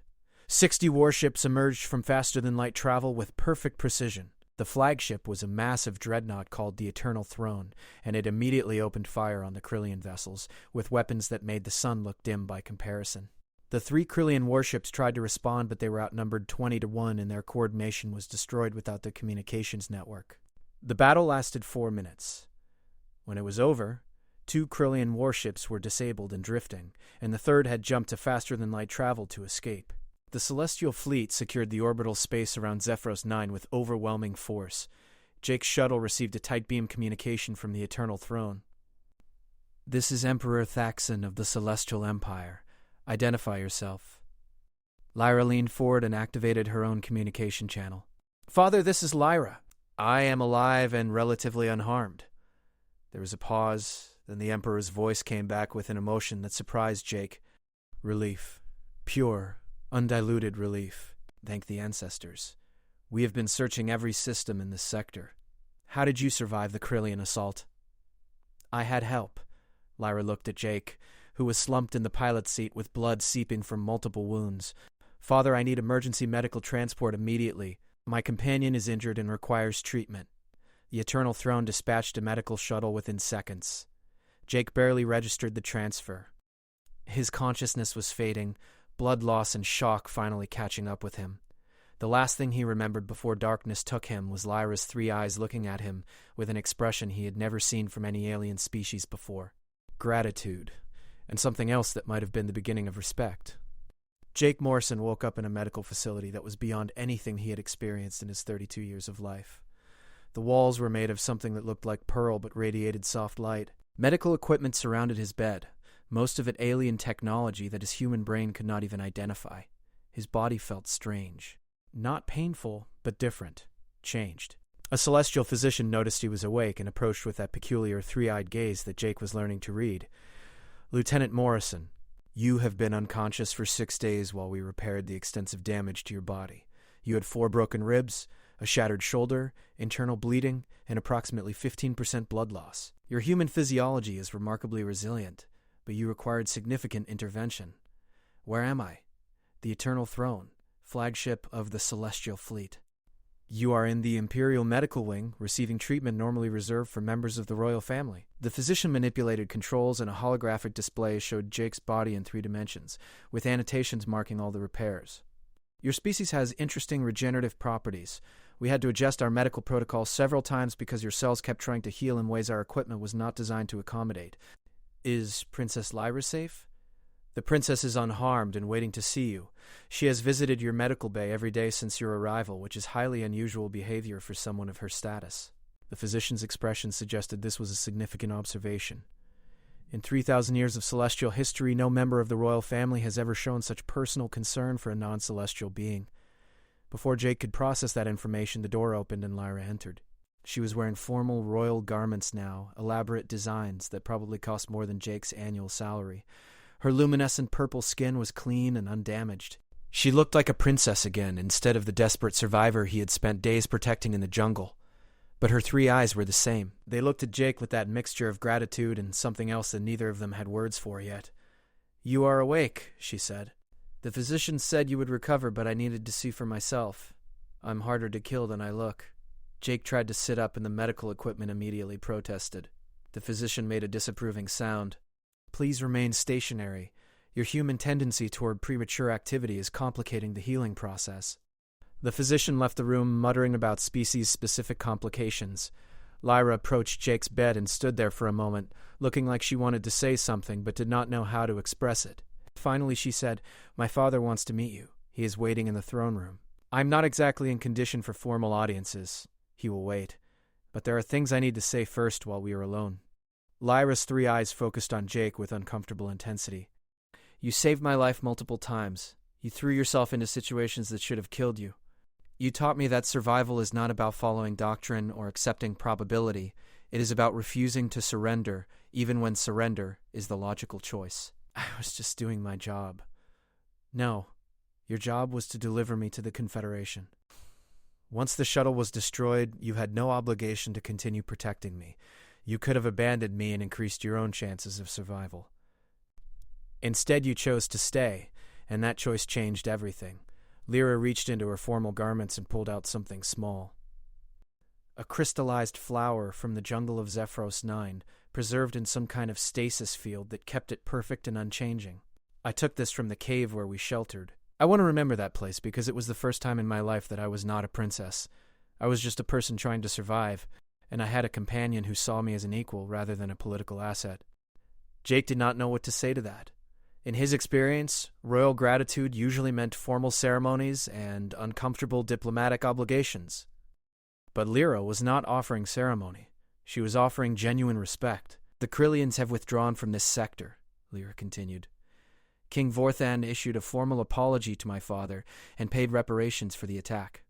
60 warships emerged from faster-than-light travel with perfect precision. The flagship was a massive dreadnought called the Eternal Throne, and it immediately opened fire on the Krillian vessels, with weapons that made the sun look dim by comparison. The 3 Krillian warships tried to respond, but they were outnumbered 20-1, and their coordination was destroyed without the communications network. The battle lasted 4 minutes. When it was over, 2 Krillian warships were disabled and drifting, and the third had jumped to faster-than-light travel to escape. The Celestial Fleet secured the orbital space around Zephyros 9 with overwhelming force. Jake's shuttle received a tight beam communication from the Eternal Throne. This is Emperor Thaxon of the Celestial Empire. Identify yourself. Lyra leaned forward and activated her own communication channel. Father, this is Lyra. I am alive and relatively unharmed. There was a pause, then the Emperor's voice came back with an emotion that surprised Jake. Relief. Pure, undiluted relief. Thank the ancestors. We have been searching every system in this sector. How did you survive the Krillian assault? I had help. Lyra looked at Jake, who was slumped in the pilot's seat with blood seeping from multiple wounds. Father, I need emergency medical transport immediately. My companion is injured and requires treatment. The Eternal Throne dispatched a medical shuttle within seconds. Jake barely registered the transfer. His consciousness was fading, blood loss and shock finally catching up with him. The last thing he remembered before darkness took him was Lyra's 3 eyes looking at him with an expression he had never seen from any alien species before. Gratitude, and something else that might have been the beginning of respect. Jake Morrison woke up in a medical facility that was beyond anything he had experienced in his 32 years of life. The walls were made of something that looked like pearl but radiated soft light. Medical equipment surrounded his bed, most of it alien technology that his human brain could not even identify. His body felt strange. Not painful, but different. Changed. A celestial physician noticed he was awake and approached with that peculiar 3-eyed gaze that Jake was learning to read. Lieutenant Morrison, you have been unconscious for 6 days while we repaired the extensive damage to your body. You had 4 broken ribs, a shattered shoulder, internal bleeding, and approximately 15% blood loss. Your human physiology is remarkably resilient, but you required significant intervention. Where am I? The Eternal Throne, flagship of the Celestial Fleet. You are in the Imperial Medical Wing, receiving treatment normally reserved for members of the royal family. The physician manipulated controls and a holographic display showed Jake's body in 3 dimensions, with annotations marking all the repairs. Your species has interesting regenerative properties. We had to adjust our medical protocol several times because your cells kept trying to heal in ways our equipment was not designed to accommodate. Is Princess Lyra safe? The princess is unharmed and waiting to see you. She has visited your medical bay every day since your arrival, which is highly unusual behavior for someone of her status. The physician's expression suggested this was a significant observation. In 3,000 years of celestial history, no member of the royal family has ever shown such personal concern for a non-celestial being. Before Jake could process that information, the door opened and Lyra entered. She was wearing formal royal garments now, elaborate designs that probably cost more than Jake's annual salary. Her luminescent purple skin was clean and undamaged. She looked like a princess again, instead of the desperate survivor he had spent days protecting in the jungle. But her 3 eyes were the same. They looked at Jake with that mixture of gratitude and something else that neither of them had words for yet. You are awake, she said. The physician said you would recover, but I needed to see for myself. I'm harder to kill than I look. Jake tried to sit up and the medical equipment immediately protested. The physician made a disapproving sound. Please remain stationary. Your human tendency toward premature activity is complicating the healing process. The physician left the room muttering about species-specific complications. Lyra approached Jake's bed and stood there for a moment, looking like she wanted to say something but did not know how to express it. Finally she said, My father wants to meet you. He is waiting in the throne room. I'm not exactly in condition for formal audiences. He will wait. But there are things I need to say first while we are alone. Lyra's three eyes focused on Jake with uncomfortable intensity. You saved my life multiple times. You threw yourself into situations that should have killed you. You taught me that survival is not about following doctrine or accepting probability. It is about refusing to surrender, even when surrender is the logical choice. I was just doing my job. No, your job was to deliver me to the Confederation. Once the shuttle was destroyed, you had no obligation to continue protecting me. You could have abandoned me and increased your own chances of survival. Instead, you chose to stay, and that choice changed everything. Lyra reached into her formal garments and pulled out something small. A crystallized flower from the jungle of Zephyros 9, preserved in some kind of stasis field that kept it perfect and unchanging. I took this from the cave where we sheltered. I want to remember that place because it was the first time in my life that I was not a princess. I was just a person trying to survive, and I had a companion who saw me as an equal rather than a political asset. Jake did not know what to say to that. In his experience, royal gratitude usually meant formal ceremonies and uncomfortable diplomatic obligations. But Lyra was not offering ceremony. She was offering genuine respect. The Krillians have withdrawn from this sector, Lyra continued. King Vorthan issued a formal apology to my father and paid reparations for the attack.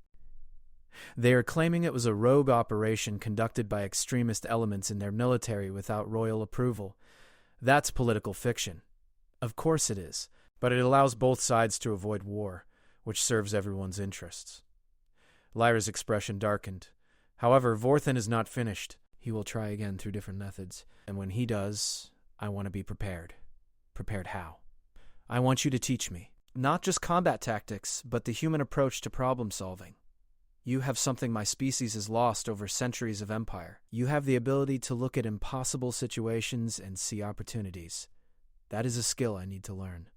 They are claiming it was a rogue operation conducted by extremist elements in their military without royal approval. That's political fiction. Of course it is, but it allows both sides to avoid war, which serves everyone's interests. Lyra's expression darkened. However, Vorthan is not finished. He will try again through different methods, and when he does, I want to be prepared. Prepared how? I want you to teach me, not just combat tactics, but the human approach to problem solving. You have something my species has lost over centuries of empire. You have the ability to look at impossible situations and see opportunities. That is a skill I need to learn.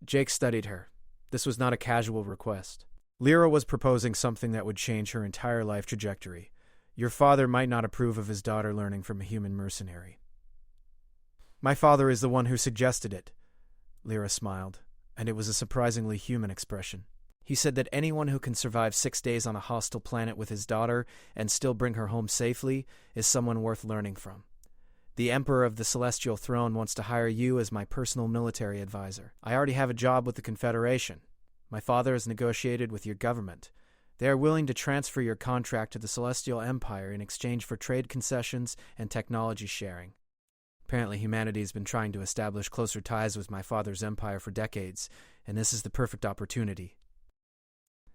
Jake studied her. This was not a casual request. Lyra was proposing something that would change her entire life trajectory. Your father might not approve of his daughter learning from a human mercenary. My father is the one who suggested it. Lyra smiled, and it was a surprisingly human expression. He said that anyone who can survive 6 days on a hostile planet with his daughter and still bring her home safely is someone worth learning from. The Emperor of the Celestial Throne wants to hire you as my personal military advisor. I already have a job with the Confederation. My father has negotiated with your government. They are willing to transfer your contract to the Celestial Empire in exchange for trade concessions and technology sharing. Apparently, humanity has been trying to establish closer ties with my father's empire for decades, and this is the perfect opportunity.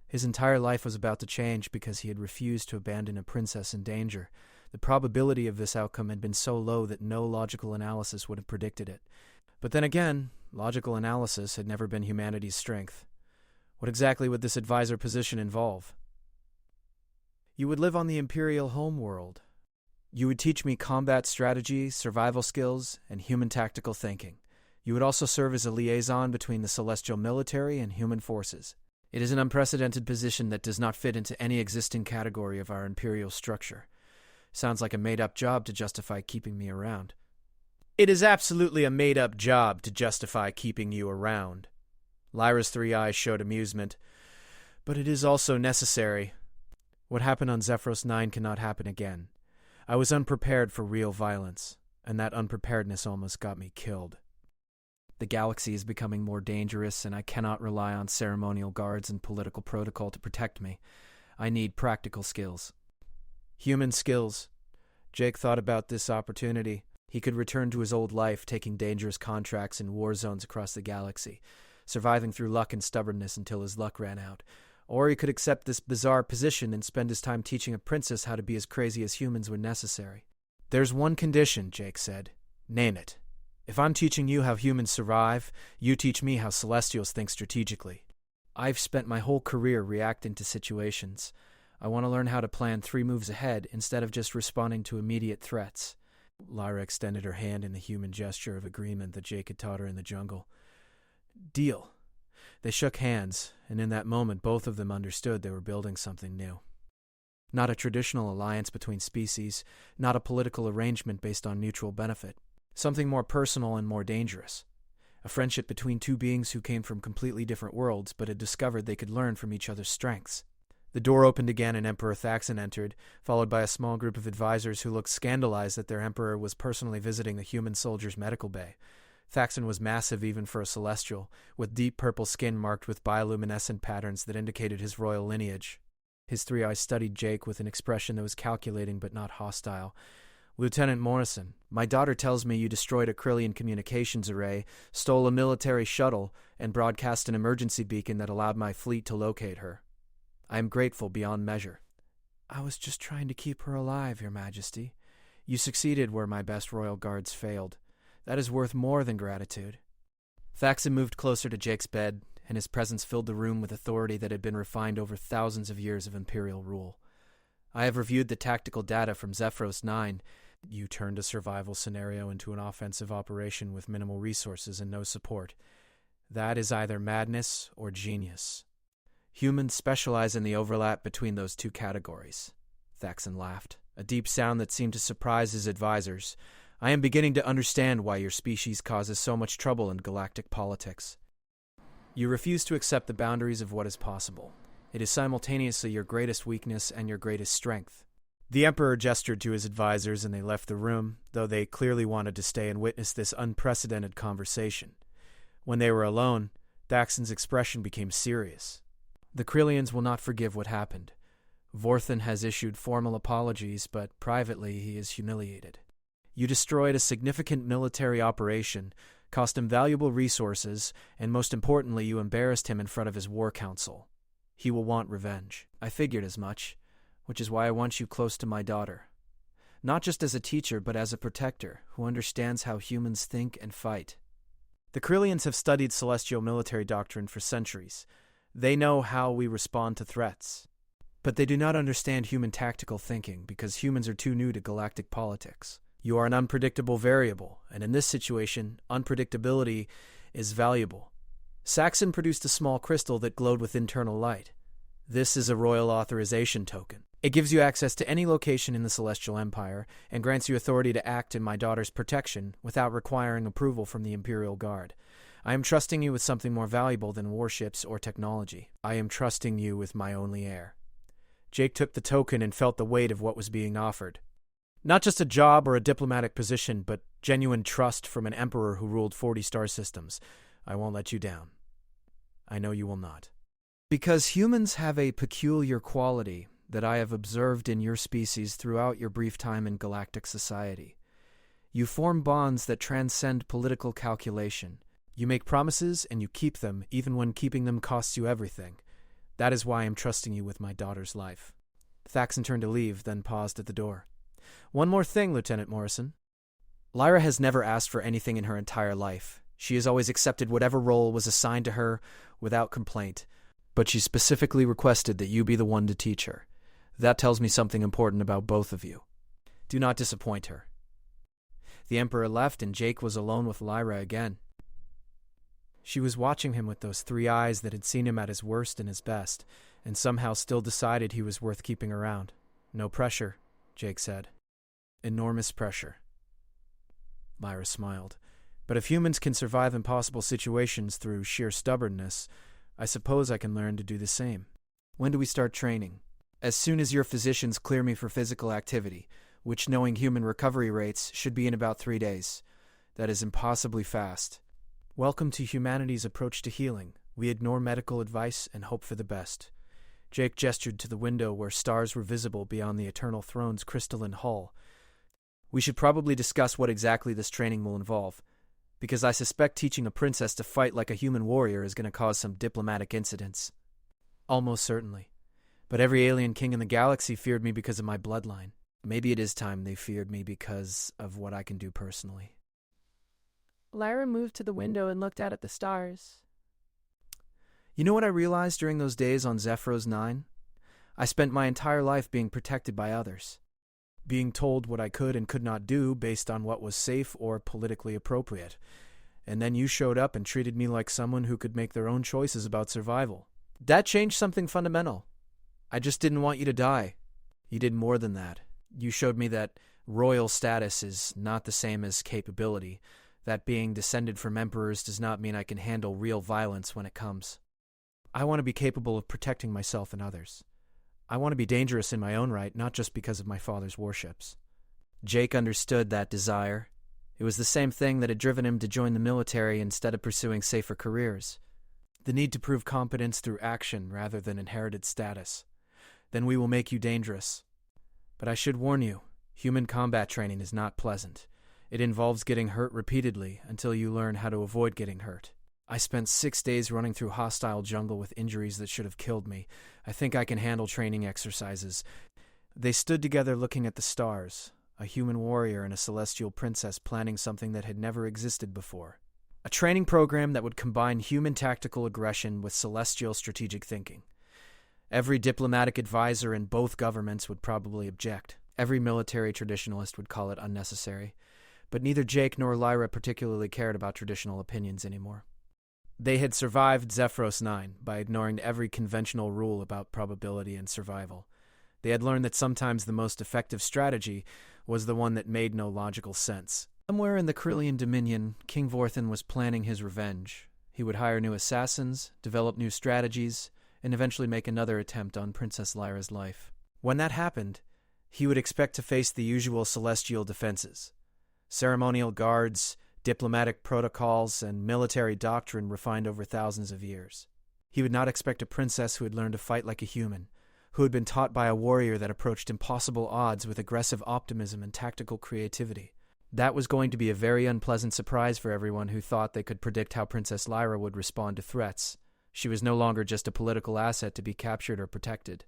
His entire life was about to change because he had refused to abandon a princess in danger. The probability of this outcome had been so low that no logical analysis would have predicted it. But then again, logical analysis had never been humanity's strength. What exactly would this advisor position involve? You would live on the Imperial homeworld. You would teach me combat strategy, survival skills, and human tactical thinking. You would also serve as a liaison between the celestial military and human forces. It is an unprecedented position that does not fit into any existing category of our imperial structure. Sounds like a made-up job to justify keeping me around. It is absolutely a made-up job to justify keeping you around. Lyra's three eyes showed amusement. But it is also necessary. What happened on Zephyros 9 cannot happen again. I was unprepared for real violence, and that unpreparedness almost got me killed. The galaxy is becoming more dangerous, and I cannot rely on ceremonial guards and political protocol to protect me. I need practical skills. Human skills. Jake thought about this opportunity. He could return to his old life, taking dangerous contracts in war zones across the galaxy, surviving through luck and stubbornness until his luck ran out. Or he could accept this bizarre position and spend his time teaching a princess how to be as crazy as humans when necessary. There's one condition, Jake said. Name it. If I'm teaching you how humans survive, you teach me how Celestials think strategically. I've spent my whole career reacting to situations. I want to learn how to plan 3 moves ahead instead of just responding to immediate threats. Lyra extended her hand in the human gesture of agreement that Jake had taught her in the jungle. Deal. They shook hands, and in that moment both of them understood they were building something new. Not a traditional alliance between species, not a political arrangement based on mutual benefit. Something more personal and more dangerous. a friendship between two beings who came from completely different worlds but had discovered they could learn from each other's strengths. The door opened again and Emperor Thaxon entered, followed by a small group of advisors who looked scandalized that their emperor was personally visiting the human soldier's medical bay. Thaxon was massive even for a celestial, with deep purple skin marked with bioluminescent patterns that indicated his royal lineage. His three eyes studied Jake with an expression that was calculating but not hostile. "Lieutenant Morrison, my daughter tells me you destroyed a Krillian communications array, stole a military shuttle, and broadcast an emergency beacon that allowed my fleet to locate her. I am grateful beyond measure." "I was just trying to keep her alive, Your Majesty. You succeeded where my best royal guards failed. That is worth more than gratitude." Thaxon moved closer to Jake's bed, and his presence filled the room with authority that had been refined over thousands of years of imperial rule. "I have reviewed the tactical data from Zephyros 9. You turned a survival scenario into an offensive operation with minimal resources and no support. That is either madness or genius. Humans specialize in the overlap between those two categories." Thaxon laughed, a deep sound that seemed to surprise his advisors. "I am beginning to understand why your species causes so much trouble in galactic politics. You refuse to accept the boundaries of what is possible. It is simultaneously your greatest weakness and your greatest strength." The Emperor gestured to his advisors and they left the room, though they clearly wanted to stay and witness this unprecedented conversation. When they were alone, Thaxon's expression became serious. "The Krillians will not forgive what happened. Vorthan has issued formal apologies, but privately he is humiliated. You destroyed a significant military operation, cost him valuable resources, and most importantly, you embarrassed him in front of his war council. He will want revenge. I figured as much, which is why I want you close to my daughter. Not just as a teacher, but as a protector who understands how humans think and fight." The Krillians have studied celestial military doctrine for centuries. They know how we respond to threats. But they do not understand human tactical thinking because humans are too new to galactic politics. You are an unpredictable variable, and in this situation, unpredictability is valuable. Saxon produced a small crystal that glowed with internal light. This is a royal authorization token. It gives you access to any location in the Celestial Empire and grants you authority to act in my daughter's protection without requiring approval from the Imperial Guard. I am trusting you with something more valuable than warships or technology. I am trusting you with my only heir." Jake took the token and felt the weight of what was being offered. Not just a job or a diplomatic position, but genuine trust from an emperor who ruled 40 star systems. "I won't let you down. I know you will not. Because humans have a peculiar quality that I have observed in your species throughout your brief time in galactic society. You form bonds that transcend political calculation. You make promises and you keep them, even when keeping them costs you everything. That is why I am trusting you with my daughter's life." Thaxon turned to leave, then paused at the door. "One more thing, Lieutenant Morrison. Lyra has never asked for anything in her entire life. She has always accepted whatever role was assigned to her without complaint, but she specifically requested that you be the one to teach her. That tells me something important about both of you. Do not disappoint her." The Emperor left and Jake was alone with Lyra again. She was watching him with those three eyes that had seen him at his worst and his best, and somehow still decided he was worth keeping around. "No pressure," Jake said. "Enormous pressure." Lyra smiled. "But if humans can survive impossible situations through sheer stubbornness, I suppose I can learn to do the same. When do we start training?" "As soon as your physicians clear me for physical activity, which, knowing human recovery rates, should be in about 3 days. That is impossibly fast. Welcome to humanity's approach to healing. We ignore medical advice and hope for the best." Jake gestured to the window where stars were visible beyond the Eternal Throne's crystalline hull. "We should probably discuss what exactly this training will involve, because I suspect teaching a princess to fight like a human warrior is going to cause some diplomatic incidents." "Almost certainly. But every alien king in the galaxy feared me because of my bloodline. Maybe it is time they feared me because of what I can do personally." Lyra moved to the window and looked out at the stars. "You know what I realized during those days on Zephyros 9? I spent my entire life being protected by others, being told what I could and could not do based on what was safe or politically appropriate. And then you showed up and treated me like someone who could make their own choices about survival. That changed something fundamental. I just didn't want you to die. You did more than that. You showed me that royal status is not the same as capability, That being descended from emperors does not mean I can handle real violence when it comes. I want to be capable of protecting myself and others. I want to be dangerous in my own right, not just because of my father's warships. Jake understood that desire. It was the same thing that had driven him to join the military instead of pursuing safer careers. The need to prove competence through action rather than inherited status. Then we will make you dangerous. But I should warn you, human combat training is not pleasant. It involves getting hurt repeatedly until you learn how to avoid getting hurt. I spent 6 days running through hostile jungle with injuries that should have killed me. I think I can handle training exercises. They stood together looking at the stars, a human warrior and a celestial princess planning something that had never existed before. A training program that would combine human tactical aggression with celestial strategic thinking. Every diplomatic advisor in both governments would probably object. Every military traditionalist would call it unnecessary. But neither Jake nor Lyra particularly cared about traditional opinions anymore. They had survived Zephyros 9 by ignoring every conventional rule about probability and survival. They had learned that sometimes the most effective strategy was the one that made no logical sense. Somewhere in the Carillion Dominion, King Vorthan was planning his revenge. He would hire new assassins, develop new strategies, and eventually make another attempt on Princess Lyra's life. When that happened, he would expect to face the usual celestial defenses. Ceremonial guards, diplomatic protocols, and military doctrine refined over thousands of years. He would not expect a princess who had learned to fight like a human, who had been taught by a warrior that approached impossible odds with aggressive optimism and tactical creativity. That was going to be a very unpleasant surprise for everyone who thought they could predict how Princess Lyra would respond to threats. She was no longer just a political asset to be captured or protected.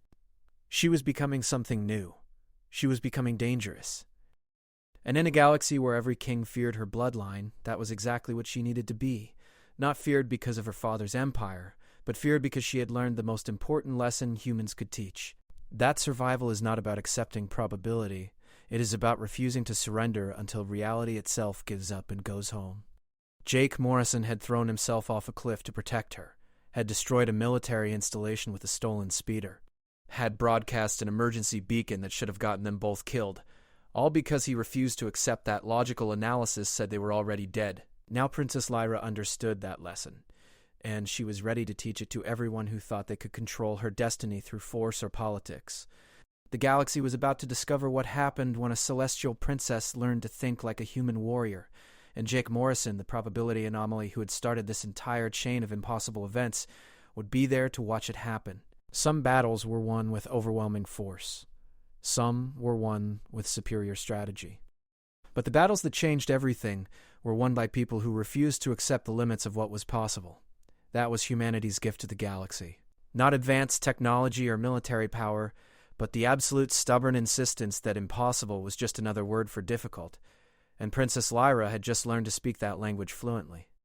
She was becoming something new. She was becoming dangerous. And in a galaxy where every king feared her bloodline, that was exactly what she needed to be. Not feared because of her father's empire, but feared because she had learned the most important lesson humans could teach. That survival is not about accepting probability. It is about refusing to surrender until reality itself gives up and goes home. Jake Morrison had thrown himself off a cliff to protect her, had destroyed a military installation with a stolen speeder, had broadcast an emergency beacon that should have gotten them both killed, all because he refused to accept that logical analysis said they were already dead. Now Princess Lyra understood that lesson, and she was ready to teach it to everyone who thought they could control her destiny through force or politics. The galaxy was about to discover what happened when a celestial princess learned to think like a human warrior, and Jake Morrison, the probability anomaly who had started this entire chain of impossible events, would be there to watch it happen. Some battles were won with overwhelming force. Some were won with superior strategy. But the battles that changed everything were won by people who refused to accept the limits of what was possible. That was humanity's gift to the galaxy. Not advanced technology or military power, but the absolute stubborn insistence that impossible was just another word for difficult, and Princess Lyra had just learned to speak that language fluently.